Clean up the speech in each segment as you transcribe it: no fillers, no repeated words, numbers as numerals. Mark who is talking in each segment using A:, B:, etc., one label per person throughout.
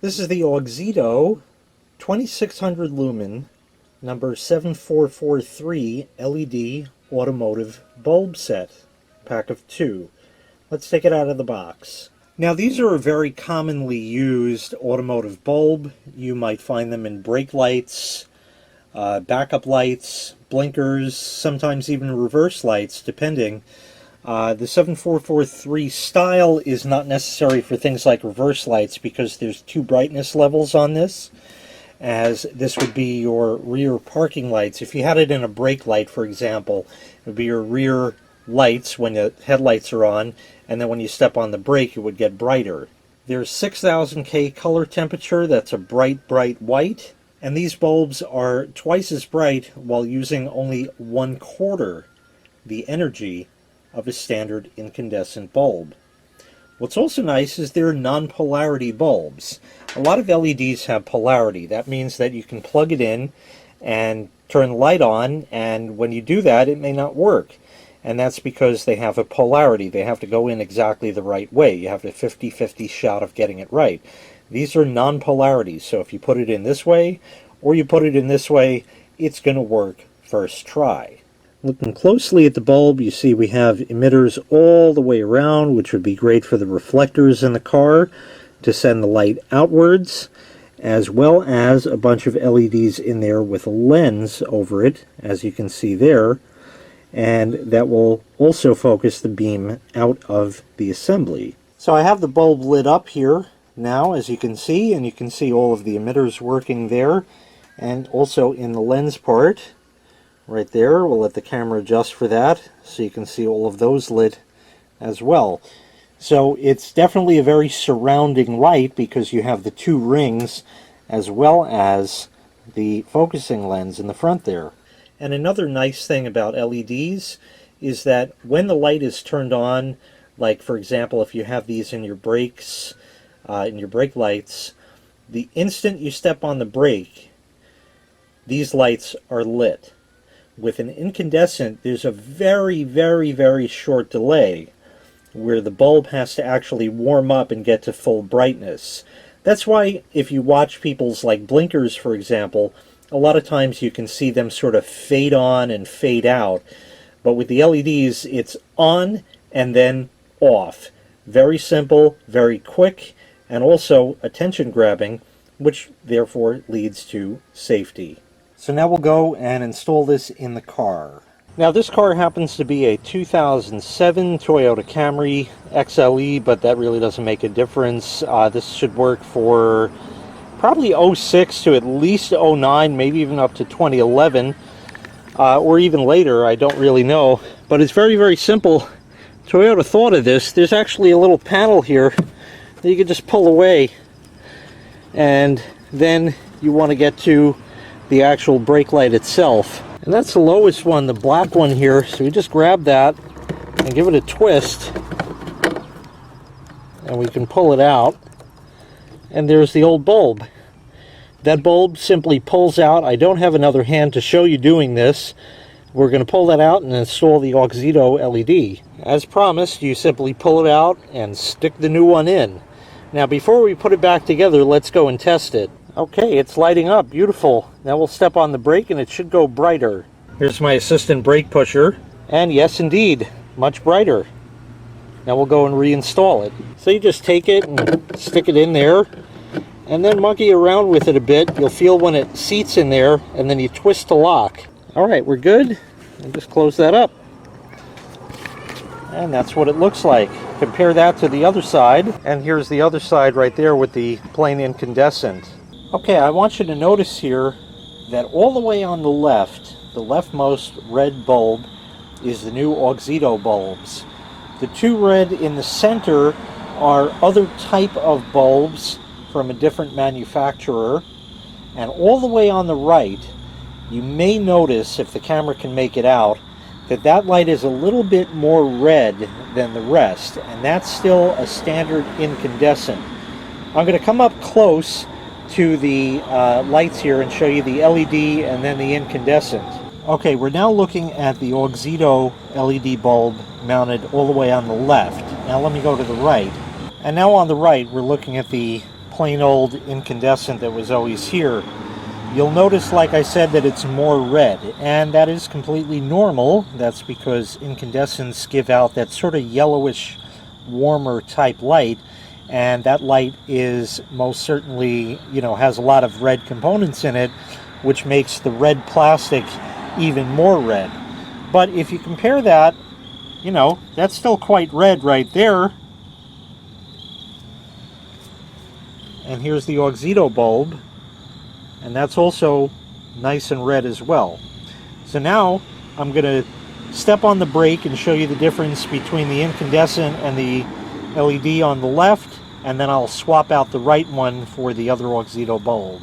A: This is the AUXITO 2600 lumen number 7443 LED automotive bulb set, pack of 2. Let's take it out of the box. Now these are a very commonly used automotive bulb. You might find them in brake lights, backup lights, blinkers, sometimes even reverse lights, depending. The 7443 style is not necessary for things like reverse lights because there's 2 brightness levels on this, as this would be your rear parking lights. If you had it in a brake light, for example, it would be your rear lights when the headlights are on, and then when you step on the brake it would get brighter. There's 6000 K color temperature. That's a bright white, and these bulbs are twice as bright while using only 1/4 the energy of a standard incandescent bulb. What's also nice is they're non-polarity bulbs. A lot of LEDs have polarity. That means that you can plug it in and turn the light on, and when you do that it may not work. And that's because they have a polarity. They have to go in exactly the right way. You have a 50-50 shot of getting it right. These are non-polarity, so if you put it in this way or you put it in this way, it's going to work first try. Looking closely at the bulb, you see we have emitters all the way around, which would be great for the reflectors in the car to send the light outwards, as well as a bunch of LEDs in there with a lens over it, as you can see there, and that will also focus the beam out of the assembly. So I have the bulb lit up here now, as you can see, and you can see all of the emitters working there, and also in the lens part right there. We'll let the camera adjust for that so you can see all of those lit as well. So it's definitely a very surrounding light because you have the 2 rings as well as the focusing lens in the front there. And another nice thing about LEDs is that when the light is turned on, like for example if you have these in your brakes, in your brake lights, the instant you step on the brake, these lights are lit. With an incandescent, there's a very short delay where the bulb has to actually warm up and get to full brightness. That's why if you watch people's like blinkers, for example, a lot of times you can see them sort of fade on and fade out. But with the LEDs, it's on and then off. Very simple, very quick, and also attention grabbing, which therefore leads to safety. So now we'll go and install this in the car. Now this car happens to be a 2007 Toyota Camry XLE, but that really doesn't make a difference. This should work for probably 06 to at least 09, maybe even up to 2011, or even later, I don't really know. But it's very simple. Toyota thought of this. There's actually a little panel here that you can just pull away, and then you want to get to the actual brake light itself. And that's the lowest one, the black one here. So you just grab that and give it a twist, and we can pull it out. And there's the old bulb. That bulb simply pulls out. I don't have another hand to show you doing this. We're going to pull that out and install the AUXITO LED. As promised, you simply pull it out and stick the new one in. Now before we put it back together, let's go and test it. Okay, it's lighting up. Beautiful. Now we'll step on the brake and it should go brighter. Here's my assistant brake pusher. And yes, indeed, much brighter. Now we'll go and reinstall it. So you just take it and stick it in there, and then monkey around with it a bit. You'll feel when it seats in there, and then you twist the lock. Alright, we're good. And just close that up. And that's what it looks like. Compare that to the other side. And here's the other side right there with the plain incandescent. Okay, I want you to notice here that all the way on the left, the leftmost red bulb is the new AUXITO bulbs. The 2 red in the center are other type of bulbs from a different manufacturer. And all the way on the right, you may notice, if the camera can make it out, that that light is a little bit more red than the rest, and that's still a standard incandescent. I'm going to come up close to the lights here and show you the LED and then the incandescent. Okay, we're now looking at the AUXITO LED bulb mounted all the way on the left. Now let me go to the right. And now on the right, we're looking at the plain old incandescent that was always here. You'll notice, like I said, that it's more red, and that is completely normal. That's because incandescents give out that sort of yellowish, warmer type light, and that light is most certainly, has a lot of red components in it, which makes the red plastic even more red. But if you compare that, that's still quite red right there. And here's the AUXITO bulb, and that's also nice and red as well. So now I'm going to step on the brake and show you the difference between the incandescent and the LED on the left, and then I'll swap out the right one for the other AUXITO bulb.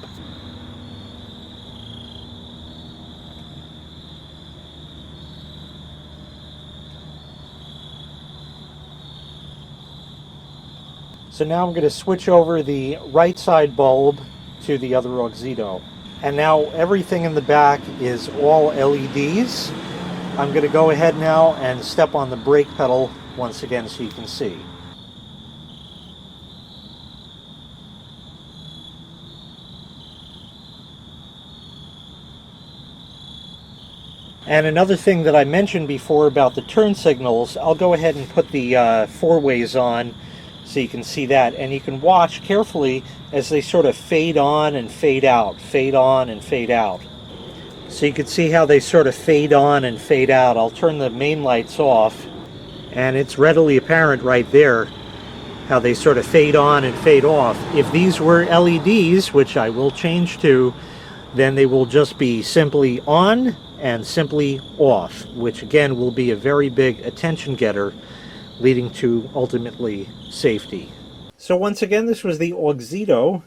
A: So now I'm going to switch over the right side bulb to the other AUXITO. And now everything in the back is all LEDs. I'm going to go ahead now and step on the brake pedal once again so you can see. And another thing that I mentioned before about the turn signals, I'll go ahead and put the four-ways on so you can see that, and you can watch carefully as they sort of fade on and fade out, fade on and fade out. So you can see how they sort of fade on and fade out. I'll turn the main lights off, and it's readily apparent right there how they sort of fade on and fade off. If these were LEDs, which I will change to, then they will just be simply on and simply off, which again will be a very big attention getter, leading to ultimately safety. So once again, this was the AUXITO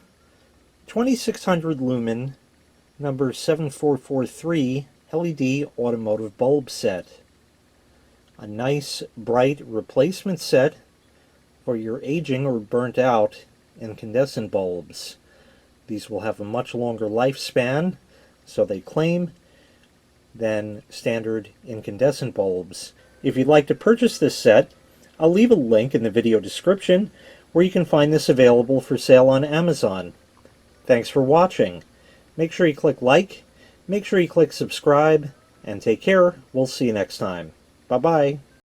A: 2600 lumen number 7443 LED automotive bulb set. A nice bright replacement set for your aging or burnt out incandescent bulbs. These will have a much longer lifespan, so they claim, than standard incandescent bulbs. If you'd like to purchase this set, I'll leave a link in the video description where you can find this available for sale on Amazon. Thanks for watching. Make sure you click like, make sure you click subscribe, and take care. We'll see you next time. Bye-bye.